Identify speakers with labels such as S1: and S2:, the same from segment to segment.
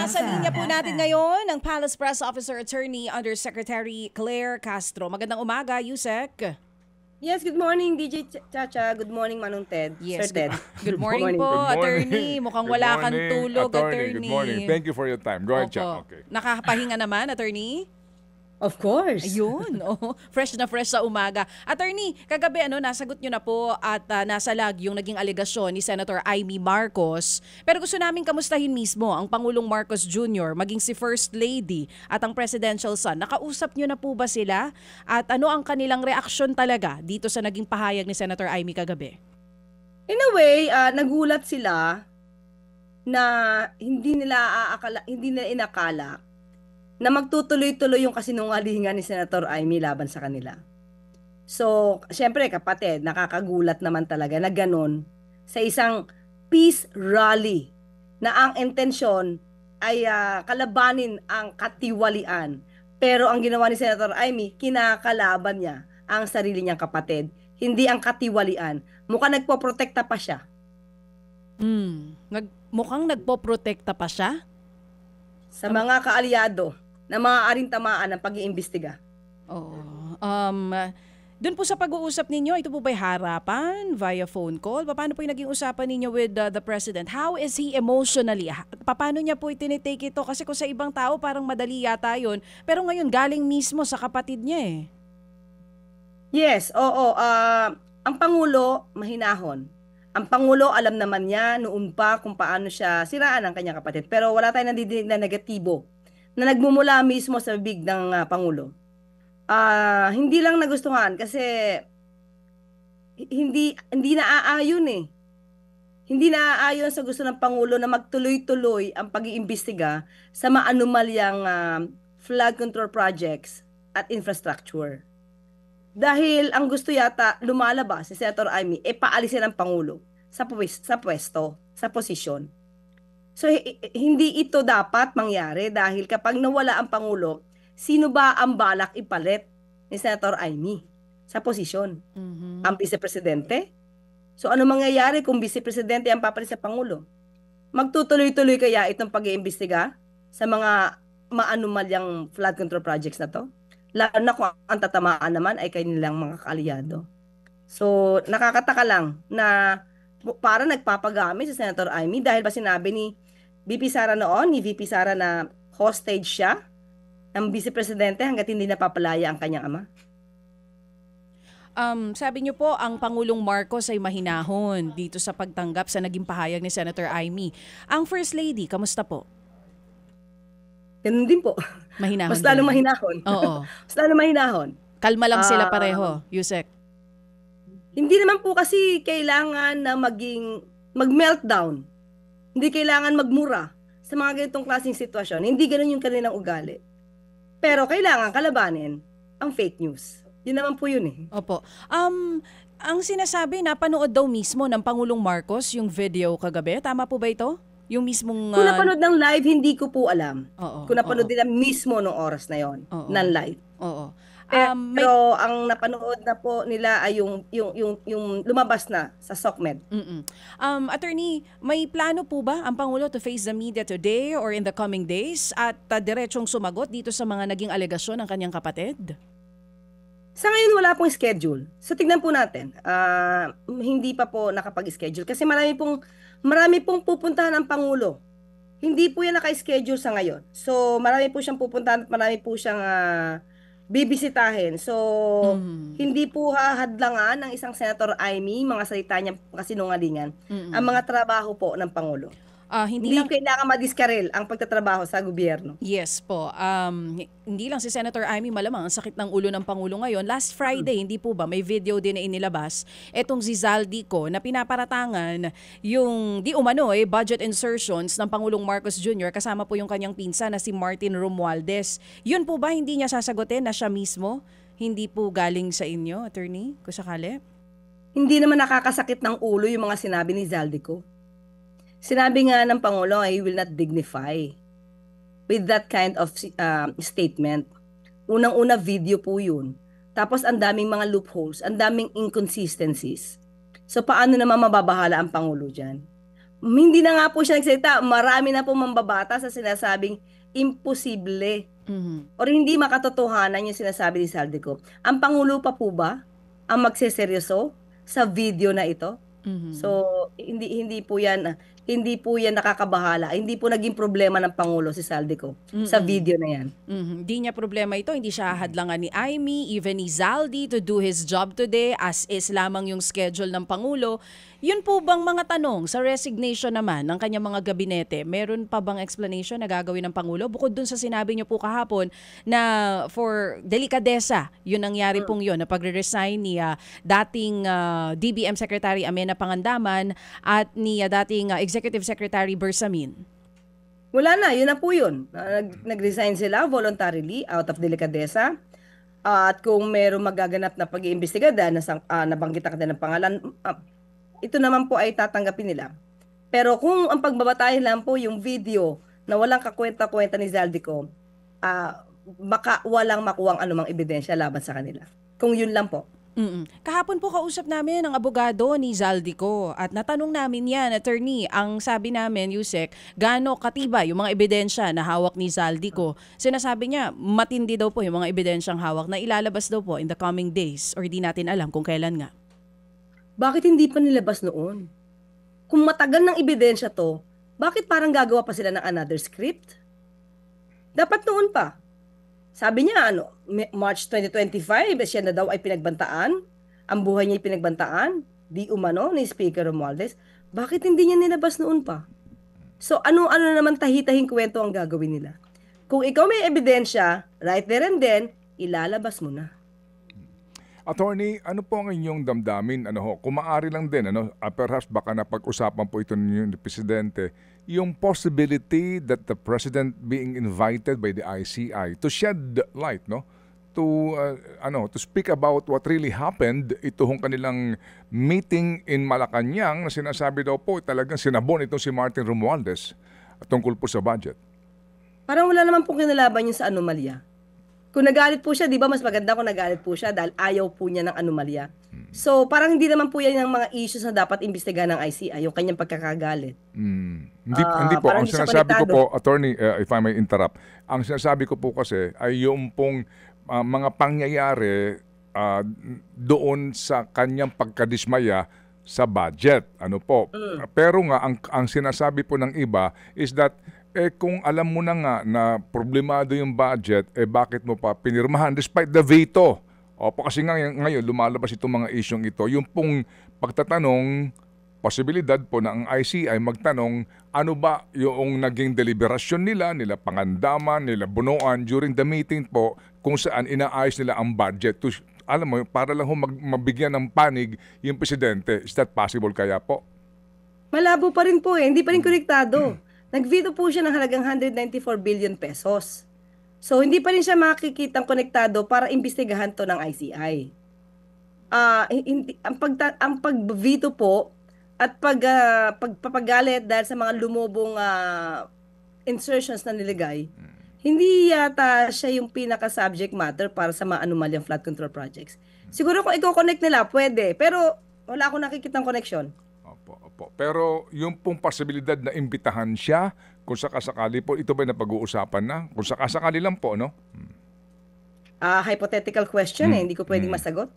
S1: Nasa linya po natin ngayon ang Palace Press Officer Attorney Undersecretary Claire Castro. Magandang umaga, Yusek.
S2: Yes, good morning, DJ Chacha. Good morning, Manong Ted.
S1: Yes,
S2: Sir Ted.
S1: Good morning po,
S3: Good morning.
S1: Attorney. Mukhang wala kang tulog, Attorney.
S3: Good morning. Thank you for your time. Go ahead, Chuck. Okay.
S1: Nakapahinga naman, Attorney?
S2: Of course.
S1: Ayun, fresh na fresh sa umaga. Attorney, kagabi nasagot nyo na po at nasa lag yung naging alegasyon ni Senator Amy Marcos. Pero gusto namin kamustahin mismo ang Pangulong Marcos Jr., maging si First Lady at ang presidential son. Nakausap nyo na po ba sila? At ano ang kanilang reaksyon talaga dito sa naging pahayag ni Senator Amy kagabi?
S2: In a way, nagulat sila na hindi nila inakala na magtutuloy-tuloy yung kasinungalingan ni Senator Amy laban sa kanila. So, syempre kapatid, nakakagulat naman talaga na ganun sa isang peace rally na ang intensyon ay kalabanin ang katiwalian. Pero ang ginawa ni Senator Amy, kinakalaban niya ang sarili niyang kapatid, hindi ang katiwalian. Mukhang nagpoprotekta pa siya.
S1: Mukhang nagpoprotekta pa siya?
S2: Sa mga kaalyado na maaaring tamaan ng pag-iimbestiga.
S1: Oo. Doon po sa pag-uusap ninyo, ito po ba'y harapan, via phone call? Paano po yung naging usapan ninyo with the President? How is he emotionally? Paano niya po itinitake ito? Kasi kung sa ibang tao, parang madali yata yun. Pero ngayon, galing mismo sa kapatid niya eh.
S2: Yes, oo. Ang Pangulo, mahinahon. Ang Pangulo, alam naman niya noon pa kung paano siya siraan ang kanyang kapatid. Pero wala tayong nandidinig na negatibo na nagmumula mismo sa bibig ng Pangulo. Hindi lang nagustuhan kasi hindi naaayon eh. Hindi naaayon sa gusto ng Pangulo na magtuloy-tuloy ang pag-iimbestiga sa maanumalyang flood control projects at infrastructure. Dahil ang gusto yata lumalabas si Senator Amy, paalisin ang Pangulo sa pwesto, sa posisyon. So, hindi ito dapat mangyari dahil kapag nawala ang Pangulo, sino ba ang balak ipalit ni Senator Amy sa posisyon? Ang Vice-Presidente? So, ano mangyayari kung Vice-Presidente ang papalit sa Pangulo? Magtutuloy-tuloy kaya itong pag-iimbestiga sa mga maanumalyang flood control projects na to? Lalo na kung ang tatamaan naman ay kanilang mga kaalyado. So, nakakataka lang na para nagpapagamit si Senator Amy dahil ba sinabi ni VP Sara noon, ni VP Sara na hostage siya ng Vice-Presidente hanggat hindi napapalaya ang kanyang ama?
S1: Sabi niyo po, ang Pangulong Marcos ay mahinahon dito sa pagtanggap sa naging pahayag ni Senator Amy. Ang First Lady, kamusta po?
S2: Ganun din po.
S1: Mahinahon.
S2: Mas lalo mahinahon.
S1: Oo.
S2: Mas lalo mahinahon.
S1: Kalma lang sila pareho, Yusek.
S2: Hindi naman po kasi kailangan na mag-meltdown. Hindi kailangan magmura sa mga ganitong klaseng sitwasyon. Hindi ganun yung kanilang ugali. Pero kailangan kalabanin ang fake news. Yun naman po yun eh.
S1: Opo. Ang sinasabi, napanood daw mismo ng Pangulong Marcos yung video kagabi. Tama po ba ito? Yung mismong...
S2: Kung napanood ng live, hindi ko po alam.
S1: Oo,
S2: kung napanood nila mismo nung oras na yon ng live.
S1: Oo.
S2: Pero ang napanood na po nila ay yung lumabas na sa SOCMED.
S1: Attorney, may plano po ba ang Pangulo to face the media today or in the coming days at diretsong sumagot dito sa mga naging alegasyon ng kanyang kapatid?
S2: Sa ngayon wala pong schedule. So tignan po natin. Hindi pa po nakapag-schedule kasi marami pong pupuntahan ang Pangulo. Hindi po yan naka-schedule sa ngayon. So marami po siyang pupuntahan at marami po siyang bibisitahin. So, hindi po hahadlangan ng isang Senator Amy, mga salita niya kasinungalingan, ang mga trabaho po ng Pangulo. Hindi kailangan madiskarel ang pagtatrabaho sa gobyerno.
S1: Yes po. Hindi lang si Senator Amy malamang ang sakit ng ulo ng Pangulo ngayon. Last Friday, hindi po ba, may video din na inilabas etong si Zaldico na pinaparatangan yung di umano budget insertions ng Pangulong Marcos Jr. kasama po yung kanyang pinsan na si Martin Romualdez. Yun po ba hindi niya sasagutin na siya mismo? Hindi po galing sa inyo, attorney, kung sakali?
S2: Hindi naman nakakasakit ng ulo yung mga sinabi ni Zaldico. Sinabi nga ng Pangulo, I will not dignify with that kind of statement. Unang-una video po yun. Tapos ang daming mga loopholes, ang daming inconsistencies. So paano naman mababahala ang Pangulo dyan? Hindi na nga po siya nagsalita. Marami na po mambabata sa sinasabing imposible
S1: Mhm.
S2: or hindi makatotohanan yung sinasabi ni Saldico. Ang Pangulo pa po ba ang magseseryoso sa video na ito? So,
S1: Mhm.
S2: hindi po yan nakakabahala. Hindi po naging problema ng Pangulo si Saldico sa
S1: Mm.
S2: video na yan.
S1: Hindi niya problema ito, hindi siya hadlangan ni Amy, even ni Zaldi to do his job today as is lamang yung schedule ng Pangulo. Yun po bang mga tanong sa resignation naman ng kanyang mga gabinete? Meron pa bang explanation na gagawin ng Pangulo? Bukod dun sa sinabi niyo po kahapon na for delikadesa, yun nangyari pong yun, na pagre-resign ni dating DBM Secretary Amena Pangandaman at ni dating Executive Secretary Bersamin.
S2: Wala na, yun na po yun. Nag-resign sila voluntarily out of delicadeza. At kung meron magaganap na pag-iimbestiga dahil nabanggit ka din ng pangalan, ito naman po ay tatanggapin nila. Pero kung ang pagbabatayan lang po yung video na walang kakwenta-kwenta ni Zaldico, baka walang makuwang anumang ebidensya laban sa kanila. Kung yun lang po.
S1: Kahapon po kausap namin ang abogado ni Zaldico at natanong namin yan, attorney, ang sabi namin, Yusek, gaano katiba yung mga ebidensya na hawak ni Zaldico. Sinasabi niya, matindi daw po yung mga ebidensyang hawak na ilalabas daw po in the coming days or di natin alam kung kailan nga.
S2: Bakit hindi pa nilabas noon? Kung matagal ng ebidensya to, bakit parang gagawa pa sila ng another script? Dapat noon pa. Sabi niya, March 2025, siya na daw ay pinagbantaan. Ang buhay niya ay pinagbantaan. Di umano ni Speaker Romualdez. Bakit hindi niya nilabas noon pa? So, ano naman tahitahing kwento ang gagawin nila? Kung ikaw may ebidensya, right there and then, ilalabas mo na.
S3: Attorney, ano po ang inyong damdamin? Kung maaari lang din, perhaps baka napag-usapan po ito ninyo ni Presidente, yung possibility that the President being invited by the ICI to shed light, to speak about what really happened, itong kanilang meeting in Malacanang na sinasabi daw po talagang sinabon itong si Martin Romualdez tungkol po sa budget.
S2: Parang wala naman pong kinalaban yun sa anomalya. Kung nagalit po siya, di ba mas maganda kung nagalit po siya dahil ayaw po niya ng anomalya. So parang hindi naman po yan ang mga issues na dapat imbestigahan ng ICI, yung kanyang pagkakagalit.
S3: Hindi po.
S2: Parang
S3: Ang
S2: hindi siya
S3: sinasabi ko
S2: konektado.
S3: po, Attorney, if I may interrupt, ang sinasabi ko po kasi ay yung pong mga pangyayari doon sa kanyang pagkadismaya sa budget. Pero nga, ang sinasabi po ng iba is that kung alam mo na nga na problemado yung budget, bakit mo pa pinirmahan despite the veto? Kasi nga ngayon lumalabas itong mga isyong ito. Yung pong pagtatanong, posibilidad po na ang ICI magtanong ano ba yung naging deliberasyon nila Pangandaman, nila Bunuan during the meeting po kung saan inaayos nila ang budget to, alam mo, para lang mabigyan ng panig yung Presidente. Is that possible kaya po?
S2: Malabo pa rin po hindi pa rin konektado. Nag-veto po siya ng halagang 194 billion pesos. So, hindi pa rin siya makikitang konektado para imbestigahan to ng ICI. Ang pag-veto po at pagpapagalit dahil sa mga lumubong insertions na nilagay, hindi yata siya yung pinaka-subject matter para sa mga anomalyang flood control projects. Siguro kung i-connect nila, pwede. Pero wala akong nakikitang connection.
S3: Opo. Pero yung pong posibilidad na imbitahan siya, kung sakasakali po, ito ba napag-uusapan na? Kung sakasakali lang po, no?
S2: Hypothetical question hindi ko pwedeng masagot.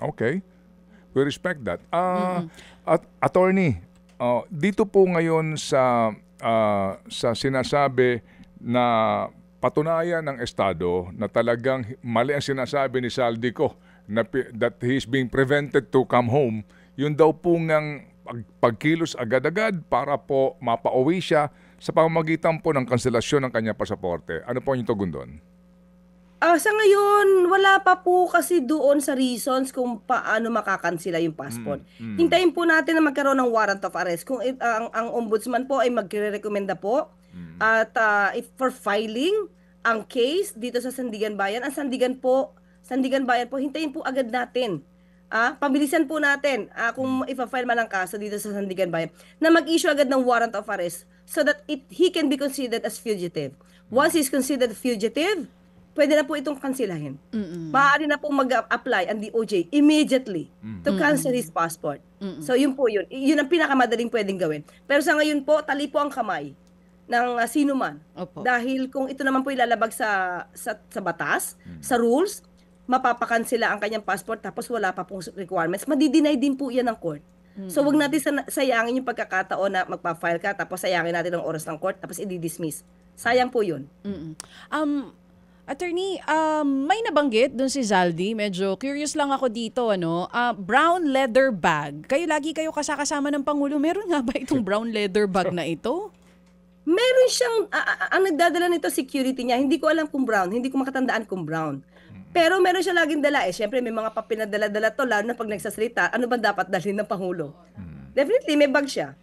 S3: Okay. We respect that. Attorney, dito po ngayon sa sinasabi na patunayan ng Estado na talagang mali ang sinasabi ni Zaldico that he is being prevented to come home, yun daw po ng pagkilos agad-agad para po mapauwi siya sa pamamagitan po ng kanselasyon ng kanyang pasaporte. Ano po yung tugon doon?
S2: Sa ngayon, wala pa po kasi doon sa reasons kung paano makakansela yung passport. Hintayin po natin na magkaroon ng warrant of arrest. Kung ang ombudsman po ay magre-recommenda po at if for filing ang case dito sa Sandigan Bayan, ang Sandigan Bayan po, hintayin po agad natin. Pabilisan po natin kung ipa-file man ang kaso dito sa Sandigan Bayan na mag-issue agad ng warrant of arrest so that he can be considered as fugitive. Once he's considered fugitive, pwede na po itong kansilahin.
S1: Mm-mm.
S2: Maaari na po mag-apply ang DOJ immediately to cancel his passport. So yun po yun. Yun ang pinakamadaling pwedeng gawin. Pero sa ngayon po, tali po ang kamay ng sino man.
S1: Opo.
S2: Dahil kung ito naman po ilalabag sa batas, sa rules, mapapakansela ang kanyang passport tapos wala pa pong requirements, madidinay din po yan ng court. So wag natin sayangin yung pagkakataon na magpa-file ka tapos sayangin natin ang oras ng court tapos i-dismiss. Sayang po yun.
S1: Mm-mm. Attorney, may nabanggit dun si Zaldi. Medyo curious lang ako dito, ano? Brown leather bag. Lagi kayo kasama ng Pangulo. Meron nga ba itong brown leather bag na ito?
S2: Meron siyang, ang nagdadala nito security niya, hindi ko alam kung brown, hindi ko makatandaan kung brown. Pero meron siya laging dala. Siyempre, may mga papel na dala-dala to, lalo na pag nagsasalita, ano ba dapat dalhin ng Pangulo? Definitely, may bag siya.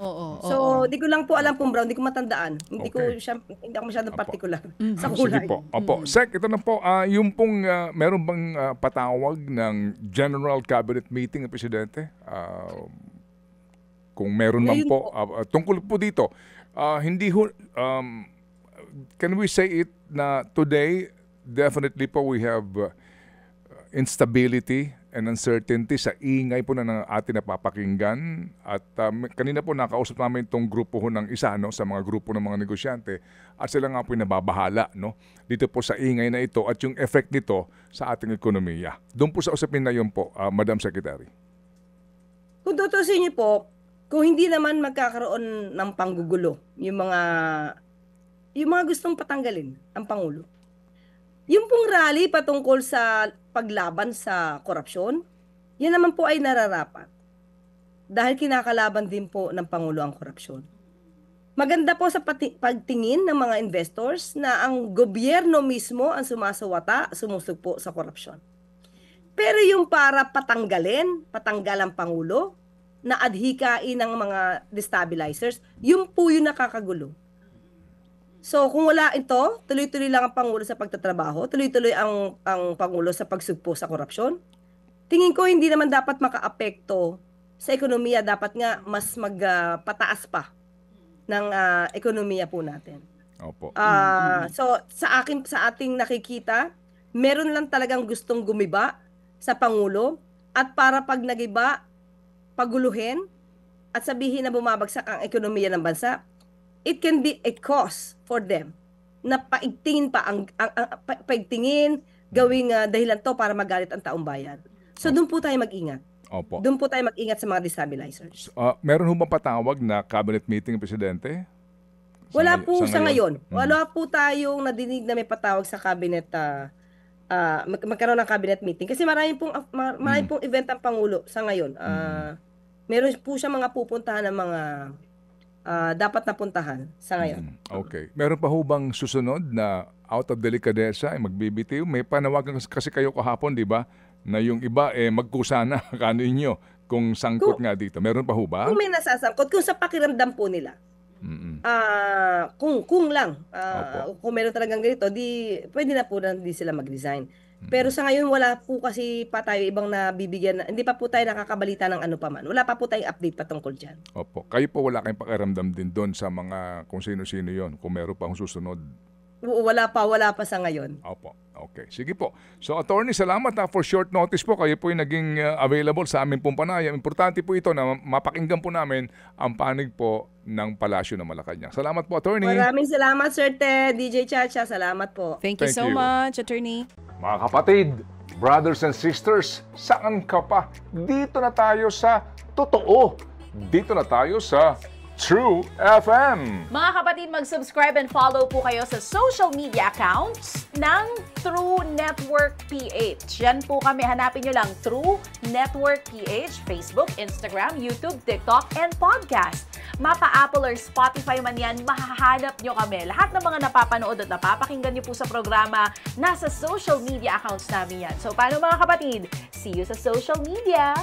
S1: Oo.
S2: So, di ko lang po alam kung brown, di ko matandaan. Hindi
S3: Okay.
S2: hindi ako masyadong particular sa
S3: Sige
S2: kulay.
S3: po. Opo. Sec, ito na po. Yung pong, meron bang patawag ng General Cabinet Meeting ng Presidente? Kung meron man
S2: Ngayon
S3: po, tungkol po dito, can we say it na today, definitely po we have instability and uncertainty sa ingay po na ng ating napapakinggan. At kanina po nakausap namin itong grupo ho ng isa, no, sa mga grupo ng mga negosyante, at sila nga po nababahala, no, dito po sa ingay na ito at yung effect nito sa ating ekonomiya. Doon po sa usapin na yun po, Madam Secretary.
S2: Kung tutusin niyo po, kung hindi naman magkakaroon ng panggugulo, yung mga gustong patanggalin ang Pangulo. Yung pong rally patungkol sa paglaban sa korupsyon, yan naman po ay nararapat. Dahil kinakalaban din po ng Pangulo ang korupsyon. Maganda po sa pagtingin ng mga investors na ang gobyerno mismo ang sumusugpo sa korupsyon. Pero yung para patanggal ang Pangulo, na adhikain ng mga destabilizers, yung po yung nakakagulo. So kung wala ito, tuloy-tuloy lang ang Pangulo sa pagtatrabaho, tuloy-tuloy ang Pangulo sa pagsugpo sa korupsyon. Tingin ko hindi naman dapat makaapekto sa ekonomiya, dapat nga mas magpataas pa ng ekonomiya po natin.
S3: Opo.
S2: So sa ating nakikita, meron lang talagang gustong gumiba sa Pangulo at para pag nagiba, paguluhin at sabihin na bumabagsak ang ekonomiya ng bansa, it can be a cause for them na paigtingin, gawing dahilan to para magalit ang taong bayan. So doon po tayo mag-ingat.
S3: Opo.
S2: Doon po tayo mag-ingat sa mga destabilizers.
S3: Meron ho bang patawag na cabinet meeting ng Presidente?
S2: Wala po sa ngayon. Wala po tayong nadinig na may patawag sa cabinet, magkaroon ng cabinet meeting. Kasi marami pong event ang Pangulo sa ngayon. Meron po siya mga pupuntahan ng mga dapat napuntahan sa ngayon.
S3: Okay. Meron pa ho bang susunod na out of delicadeza ay magbibitiw? May panawagan kasi kayo kahapon, di ba? Na yung iba magkusa na kaninyo kung sangkot nga dito. Meron pa ho ba?
S2: Kung may nasasangkot, kung sa pakiramdam po nila. Kung lang, kung meron talagang ganito, pwede na po na hindi sila mag-resign. Pero sa ngayon, wala po kasi pa tayo ibang nabibigyan, hindi pa po tayo nakakabalita ng ano pa man. Wala pa po tayong update patungkol dyan.
S3: Opo. Kayo po wala kayong pakiramdam din doon sa mga kung sino-sino yon, kung meron pa akong susunod.
S2: Wala pa sa ngayon.
S3: Opo. Okay. Sige po. So, Attorney, salamat for short notice po. Kayo po yung naging available sa aming pong panayam. Importante po ito na mapakinggan po namin ang panig po ng Palasyo ng Malacanang. Salamat po, Attorney.
S2: Maraming salamat, Sir Ted, DJ Chacha. Salamat po.
S1: Thank you so much, Attorney.
S3: Mga kapatid, brothers and sisters, saan ka pa? Dito na tayo sa totoo. Dito na tayo sa True FM.
S1: Mga kapatid, mag-subscribe and follow po kayo sa social media accounts ng True Network PH. Yan po kami. Hanapin nyo lang True Network PH, Facebook, Instagram, YouTube, TikTok, and podcast. Mapa Apple or Spotify man yan, mahahanap nyo kami. Lahat ng mga napapanood at napapakinggan nyo po sa programa, nasa social media accounts namin yan. So, paano mga kapatid? See you sa social media!